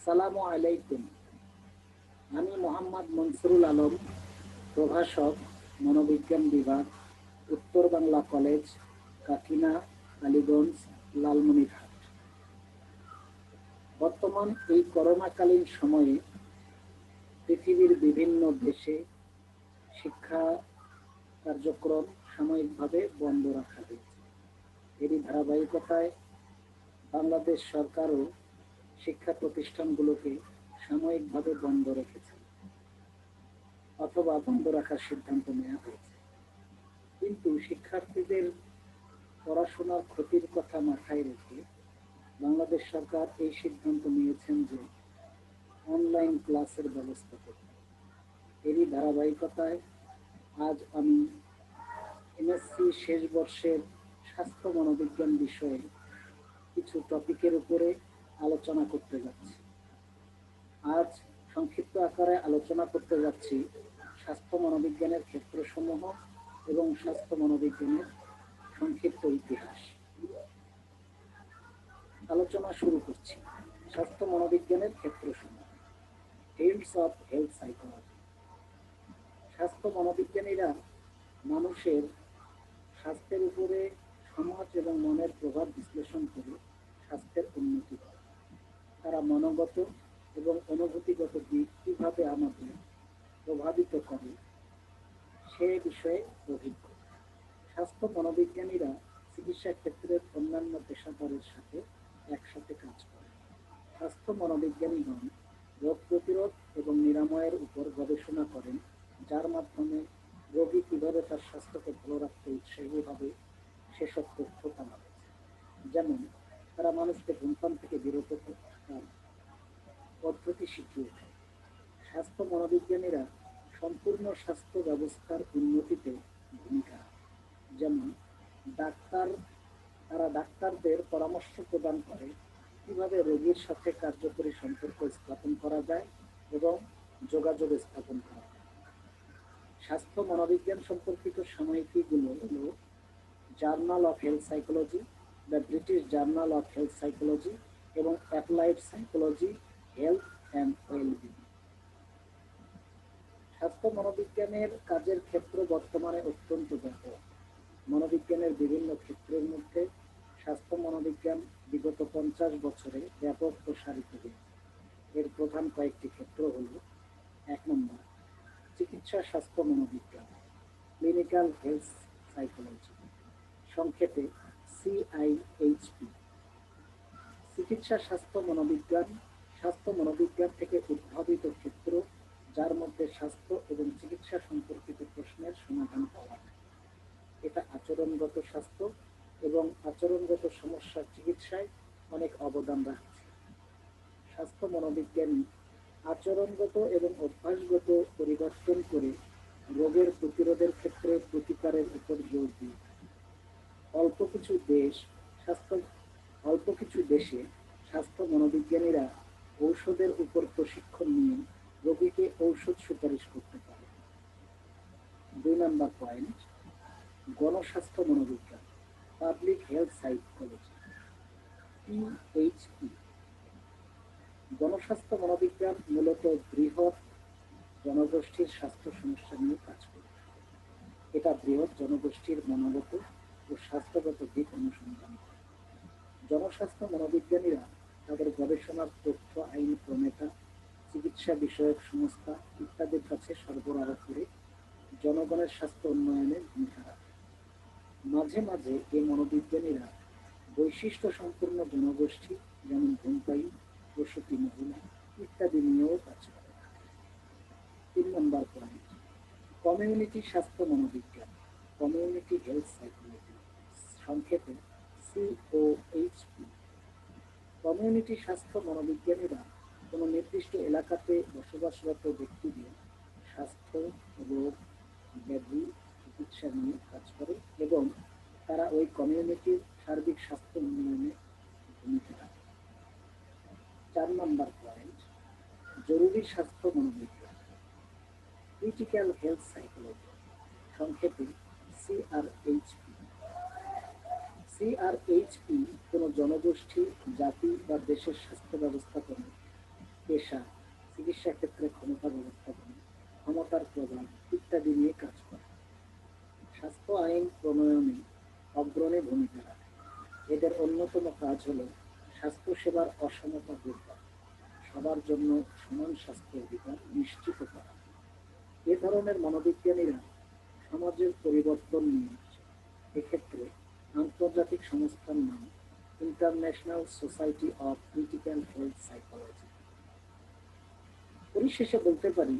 আসসালামু আলাইকুম। আমি মোহাম্মদ মনসুরুল আলম, প্রভাষক, মনোবিজ্ঞান বিভাগ, উত্তর বাংলা কলেজ, কাকিনা, কালীগঞ্জ, লালমনিরহাট। বর্তমান এই করোনাকালীন সময়ে পৃথিবীর বিভিন্ন দেশে শিক্ষা কার্যক্রম সাময়িকভাবে বন্ধ রাখা হয়েছে। এরই ধারাবাহিকতায় বাংলাদেশ সরকারও শিক্ষা প্রতিষ্ঠানগুলোকে সাময়িকভাবে বন্ধ রেখেছে অথবা বন্ধ রাখার সিদ্ধান্ত নেওয়া হয়েছে। কিন্তু শিক্ষার্থীদের পড়াশোনার ক্ষতির কথা মাথায় রেখে বাংলাদেশ সরকার এই সিদ্ধান্ত নিয়েছেন যে অনলাইন ক্লাসের ব্যবস্থা করবে। এরই ধারাবাহিকতায় আজ আমি এমএসসি শেষ বর্ষের স্বাস্থ্য মনোবিজ্ঞান বিষয়ে কিছু টপিকের উপরে আলোচনা করতে যাচ্ছি। আজ সংক্ষিপ্ত আকারে আলোচনা করতে যাচ্ছি স্বাস্থ্য মনোবিজ্ঞানের ক্ষেত্রসমূহ এবং স্বাস্থ্য মনোবিজ্ঞানের সংক্ষিপ্ত ইতিহাস। আলোচনা শুরু করছি। স্বাস্থ্য মনোবিজ্ঞানের ক্ষেত্রসমূহ। Fields of health psychology. স্বাস্থ্য মনোবিজ্ঞানীরা মানুষের স্বাস্থ্যের উপরে সমাজ এবং মনের প্রভাব বিশ্লেষণ করে স্বাস্থ্যের উন্নতি করে। তারা মনোগত এবং অনুভূতিগত দিক কিভাবে আমাদের প্রভাবিত করে সে বিষয়ে অভিজ্ঞ। স্বাস্থ্য মনোবিজ্ঞানীরা চিকিৎসা ক্ষেত্রের অন্যান্য পেশাদারের সাথে একসাথে কাজ করে। স্বাস্থ্য মনোবিজ্ঞানীগণ রোগ প্রতিরোধ এবং নিরাময়ের উপর গবেষণা করেন, যার মাধ্যমে রোগী কিভাবে তার স্বাস্থ্যকে ভালো রাখতে উৎসাহী হবে সেসব তথ্য পাওয়া গেছে। যেমন তারা মানুষকে ধূমপান থেকে বিরত থাকার পদ্ধতি শিখিয়ে দেয়। স্বাস্থ্য মনোবিজ্ঞানীরা সম্পূর্ণ স্বাস্থ্য ব্যবস্থার উন্নতিতে ভূমিকা রাখে। যেমন ডাক্তার তারা ডাক্তারদের পরামর্শ প্রদান করে কিভাবে রোগীর সাথে কার্যকরী সম্পর্ক স্থাপন করা যায় এবং যোগাযোগ স্থাপন করা যায়। স্বাস্থ্য মনোবিজ্ঞান সম্পর্কিত সাময়িকীগুলো হল journal of health psychology, the British journal of health psychology এবং applied psychology, health and wellbeing. স্বাস্থ্য মনোবিজ্ঞানের কাজের ক্ষেত্র বর্তমানে অত্যন্ত ব্যাপক। মনোবিজ্ঞানের বিভিন্ন ক্ষেত্রের মধ্যে স্বাস্থ্য মনোবিজ্ঞান বিগত 50 বছরে ব্যাপক প্রসারিত হয়েছে। এর প্রধান কয়েকটি ক্ষেত্র হল: 1 নম্বর, চিকিৎসা স্বাস্থ্য মনোবিজ্ঞান, ক্লিনিক্যাল হেলথ সাইকোলজি, সংক্ষেপে CIHP। চিকিৎসা স্বাস্থ্য মনোবিজ্ঞান স্বাস্থ্য মনোবিজ্ঞান থেকে উদ্ভাবিত ক্ষেত্র, যার মধ্যে স্বাস্থ্য এবং চিকিৎসা সম্পর্কিত প্রশ্নের সমাধান পাওয়া যায়। এটা আচরণগত স্বাস্থ্য এবং আচরণগত সমস্যার চিকিৎসায় অনেক অবদান রাখছে। স্বাস্থ্য মনোবিজ্ঞানী আচরণগত এবং অভ্যাসগত পরিবর্তন করে রোগের প্রতিরোধের ক্ষেত্রে প্রতিকারের উপর জোর দিয়ে থাকে। অল্প কিছু দেশ স্বাস্থ্য অল্প কিছু দেশে স্বাস্থ্য মনোবিজ্ঞানীরা ঔষধের উপর প্রশিক্ষণ নিয়ে রোগীকে ঔষধ সুপারিশ করতে পারে। 2 নম্বর পয়েন্ট, গণস্বাস্থ্য মনোবিজ্ঞান, পাবলিক হেলথ সাইকোলজি, PHP। গণস্বাস্থ্য মনোবিজ্ঞান মূলত বৃহৎ জনগোষ্ঠীর স্বাস্থ্য সমস্যা নিয়ে কাজ করে। এটা বৃহৎ জনগোষ্ঠীর মনোগত ও স্বাস্থ্যগত দিক অনুসন্ধান করে। জনস্বাস্থ্য মনোবিজ্ঞানীরা তাদের গবেষণার তথ্য আইন প্রণেতা, চিকিৎসা বিষয়ক সংস্থা ইত্যাদির কাছে সরবরাহ করে জনগণের স্বাস্থ্য উন্নয়নে ভূমিকা রাখে। মাঝে মাঝে এই মনোবিজ্ঞানীরা বৈশিষ্ট্য সম্পূর্ণ জনগোষ্ঠী, যেমন ধূমপায়ী, প্রসূতি মহিলা ইত্যাদি নিয়েও কাজ করে থাকে। 3 নম্বর পয়েন্ট, কমিউনিটি স্বাস্থ্য মনোবিজ্ঞান, কমিউনিটি হেলথ সাইকোলজি, সংক্ষেপে COHP। কমিউনিটি স্বাস্থ্য মনোবিজ্ঞানীরা কোনো নির্দিষ্ট এলাকাতে বসবাসরত ব্যক্তিদের স্বাস্থ্য, রোগ, ব্যাধি চিকিৎসা নিয়ে কাজ করে এবং তারা ওই কমিউনিটির সার্বিক স্বাস্থ্য উন্নয়নে ভূমিকা রাখে। 4 নম্বর পয়েন্ট, জরুরি স্বাস্থ্য মনোবিজ্ঞান, ক্রিটিক্যাল হেলথ সাইকোলজি, সংক্ষেপে CRHP। CRHP কোনো জনগোষ্ঠী, জাতি বা দেশের স্বাস্থ্য ব্যবস্থাপনায় পেশা, চিকিৎসা ক্ষেত্রে ক্ষমতা ব্যবস্থাপনা, ক্ষমতার প্রদান ইত্যাদি নিয়ে কাজ করে। স্বাস্থ্য আইন প্রণয়নে অগ্রণী ভূমিকা রাখে। এদের অন্যতম কাজ হল স্বাস্থ্যসেবার অসমতা দূর করা, সবার জন্য সমান স্বাস্থ্য অধিকার নিশ্চিত করা। এ ধরনের মনোবিজ্ঞানীরা সমাজের পরিবর্তন নিয়ে আসে। এক্ষেত্রে আন্তর্জাতিক সংস্থার নাম international society of critical health psychology. পরিশেষে বলতে পারি,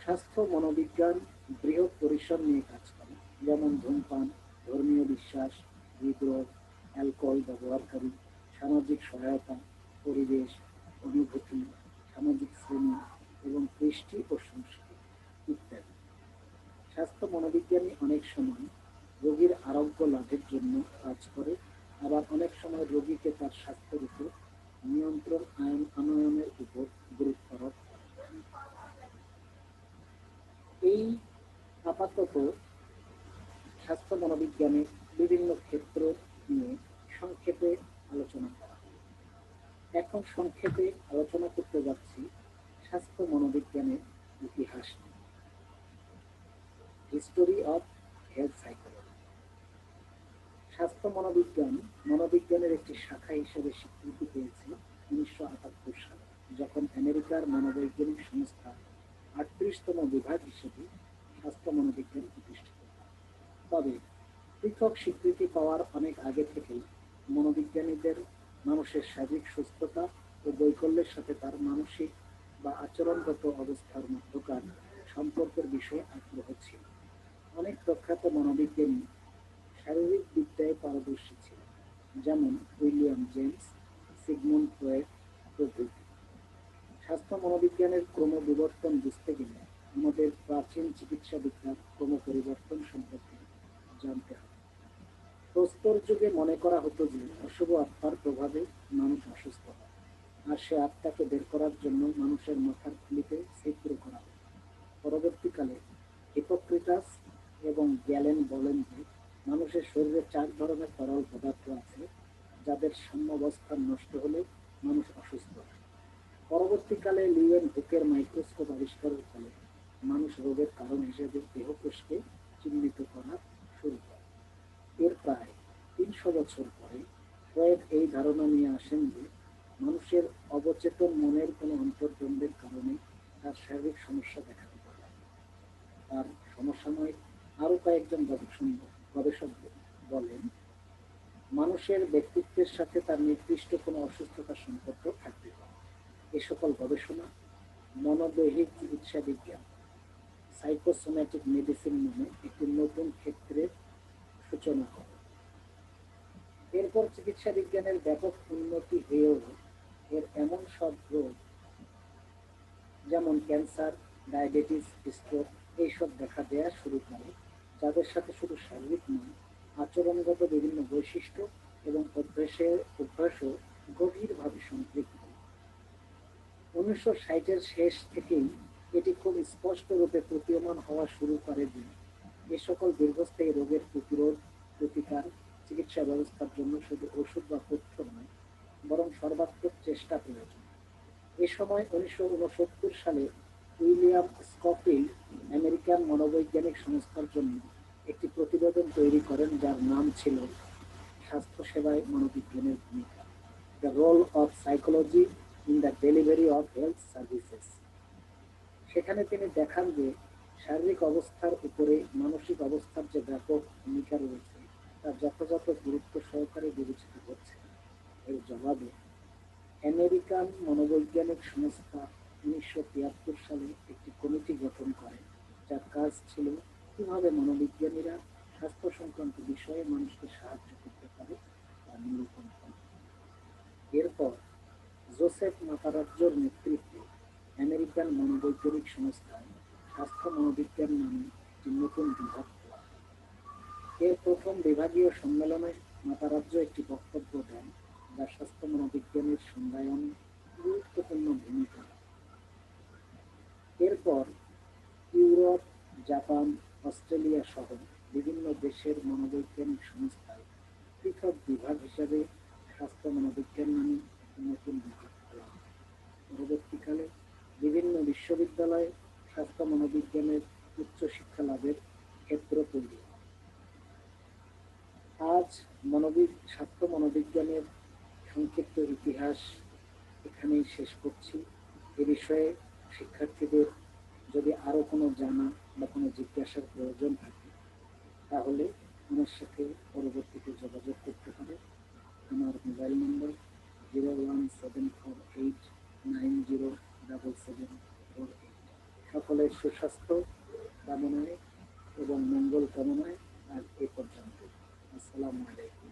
স্বাস্থ্য মনোবিজ্ঞান বৃহৎ পরিসর নিয়ে কাজ করে, যেমন ধূমপান, ধর্মীয় বিশ্বাস, হৃদরোগ, অ্যালকোহল ব্যবহারকারী, সামাজিক সহায়তা, পরিবেশ, অনুভূতি, সামাজিক শ্রেণী এবং কৃষ্টি ও সংস্কৃতি ইত্যাদি। স্বাস্থ্য মনোবিজ্ঞানী অনেক সময় রোগীর আরোগ্য লাভের জন্য কাজ করে, আবার অনেক সময় রোগীকে তার স্বাস্থ্যের উপর নিয়ন্ত্রণ আনয়নের উপর গুরুত্ব আরোপ করে। এই আপাতত স্বাস্থ্য মনোবিজ্ঞানের বিভিন্ন ক্ষেত্র নিয়ে সংক্ষেপে আলোচনা করা। এখন সংক্ষেপে আলোচনা করতে যাচ্ছি স্বাস্থ্য মনোবিজ্ঞানের ইতিহাস নিয়ে। History of health psychology. স্বাস্থ্য মনোবিজ্ঞান মনোবিজ্ঞানের একটি শাখা হিসেবে স্বীকৃতি পেয়েছে 1978 সালে, যখন আমেরিকার মনোবৈজ্ঞানিক সংস্থা 38তম বিভাগ হিসেবে স্বাস্থ্য মনোবিজ্ঞান প্রতিষ্ঠিত হয়। তবে পৃথক স্বীকৃতি পাওয়ার অনেক আগে থেকেই মনোবিজ্ঞানীদের মানুষের শারীরিক সুস্থতা ও বৈকল্যের সাথে তার মানসিক বা আচরণগত অবস্থার মধ্যকার সম্পর্কের বিষয়ে আগ্রহ ছিল। অনেক প্রখ্যাত মনোবিজ্ঞানী শারীরিক বিদ্যায় পারদর্শী ছিলেন, যেমন উইলিয়াম জেমস, সিগমুন্ড ফ্রয়েড প্রভৃতি। স্বাস্থ্য মনোবিজ্ঞানের ক্রমবিবর্তন বুঝতে গেলে আমাদের প্রাচীন চিকিৎসা বিদ্যার ক্রমপরিবর্তন সম্পর্কে জানতে হবে। প্রস্তর যুগে মনে করা হতো যে অশুভ আত্মার প্রভাবে মানুষ অসুস্থ হয়, আর সে আত্মাকে বের করার জন্য মানুষের মাথার খুলিতে ছিদ্র করা হতো। পরবর্তীকালে হিপোক্রেটাস এবং গ্যালেন বলেন যে মানুষের শরীরে 4 ধরনের তরল পদার্থ আছে, যাদের সাম্যাবস্থান নষ্ট হলে মানুষ অসুস্থ হয়। পরবর্তীকালে লিওয়েন হুকের মাইক্রোস্কোপ আবিষ্কারের ফলে মানুষ রোগের কারণ হিসেবে দেহকোষকে চিহ্নিত করা শুরু করে। এর প্রায় 300 বছর পরে ফ্রয়েড এই ধারণা নিয়ে আসেন যে মানুষের অবচেতন মনের কোনো অন্তর্দ্বন্দ্বের কারণে তার শারীরিক সমস্যা দেখা দিতে পারে। তার সমসাময়িক আরো কয়েকজন গবেষক বলেন মানুষের ব্যক্তিত্বের সাথে তার নির্দিষ্ট কোনো অসুস্থতার সম্পর্ক থাকতে পারে। এ সকল গবেষণা মনোদৈহিক চিকিৎসা বিজ্ঞান, সাইকোসোম্যাটিক মেডিসিন নামে একটি নতুন ক্ষেত্রের সূচনা করে। এরপর চিকিৎসা বিজ্ঞানের ব্যাপক উন্নতি হয়েও এর এমন সব রোগ যেমন ক্যান্সার, ডায়াবেটিস, স্ট্রোক এইসব দেখা দেয়া শুরু করে, যাদের সাথে শুধু শারীরিক নয়, আচরণগত বিভিন্ন বৈশিষ্ট্য এবং অভ্যাসও গভীরভাবে সম্পৃক্ত। 1960-এর শেষ থেকেই এটি খুব স্পষ্ট রূপে প্রতীয়মান হওয়া শুরু করে যে এ সকল দীর্ঘস্থায়ী রোগের প্রতিরোধ, প্রতিকার, চিকিৎসা ব্যবস্থার জন্য শুধু ওষুধ বা পথ্য নয়, বরং সর্বাত্মক চেষ্টা প্রয়োজন। এ সময় 1969 সালে উইলিয়াম স্কফিল্ড আমেরিকান মনোবৈজ্ঞানিক সংস্থার জন্য একটি প্রতিবেদন তৈরি করেন, যার নাম ছিল স্বাস্থ্যসেবায় মনোবিজ্ঞানের ভূমিকা, the role of psychology in the delivery of health services. সেখানে তিনি দেখান যে শারীরিক অবস্থার উপরে মানসিক অবস্থার যে ব্যাপক ভূমিকা রয়েছে তা যথাযথ গুরুত্ব সহকারে বিবেচিত হচ্ছে। এর জবাবে আমেরিকান মনোবৈজ্ঞানিক সংস্থা 1973 সালে একটি কমিটি গঠন করে, যার কাজ ছিল কিভাবে মনোবিজ্ঞানীরা স্বাস্থ্য সংক্রান্ত বিষয়ে মানুষকে সাহায্য করতে পারে তা নিরূপণ করে। এরপর জোসেফ মাতারাজ্জোর নেতৃত্বে আমেরিকান মনোবৈজ্ঞানিক সংস্থায় স্বাস্থ্য মনোবিজ্ঞান নামে একটি নতুন বিভাগ খোলা হয়। এর প্রথম বিভাগীয় সম্মেলনে মাতারাজ্জো একটি বক্তব্য দেন, যা স্বাস্থ্য মনোবিজ্ঞানের সংজ্ঞায়নে গুরুত্বপূর্ণ ভূমিকা রাখে। এরপর ইউরোপ, জাপান, অস্ট্রেলিয়া সহ বিভিন্ন দেশের মনোবৈজ্ঞানিক সংস্থায় পৃথক বিভাগ হিসেবে স্বাস্থ্য মনোবিজ্ঞান নামে একটি নতুন বিভাগ খোলা হয়। পরবর্তীকালে বিভিন্ন বিশ্ববিদ্যালয়ে স্বাস্থ্য মনোবিজ্ঞানের উচ্চশিক্ষা লাভের ক্ষেত্র তৈরি হয়। আজ স্বাস্থ্য মনোবিজ্ঞানের সংক্ষিপ্ত ইতিহাস এখানেই শেষ করছি। এ বিষয়ে শিক্ষার্থীদের যদি আরো কোনো জানা বা কোনো জিজ্ঞাসার প্রয়োজন থাকে তাহলে আমার সাথে পরবর্তীতে যোগাযোগ করতে পারে। আমার মোবাইল নম্বর 01748907748। সকলের সুস্বাস্থ্য কামনায় এবং মঙ্গল কামনায় আজ এ পর্যন্ত। আসসালামু আলাইকুম।